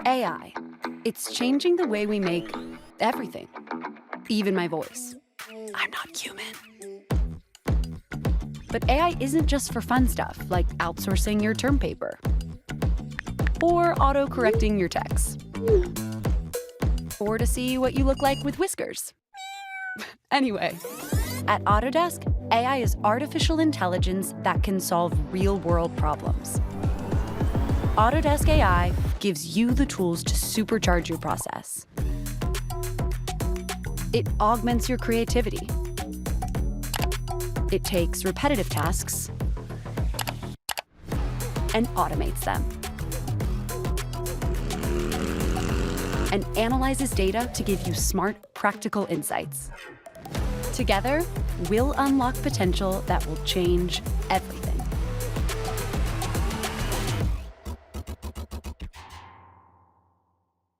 AI. It's changing the way we make everything, even my voice. I'm not human. But AI isn't just for fun stuff, like outsourcing your term paper or auto-correcting your text, or to see what you look like with whiskers. Anyway, at Autodesk, AI is artificial intelligence that can solve real-world problems. Autodesk AI gives you the tools to supercharge your process. It augments your creativity. It takes repetitive tasks and automates them, and analyzes data to give you smart, practical insights. Together, we'll unlock potential that will change everything.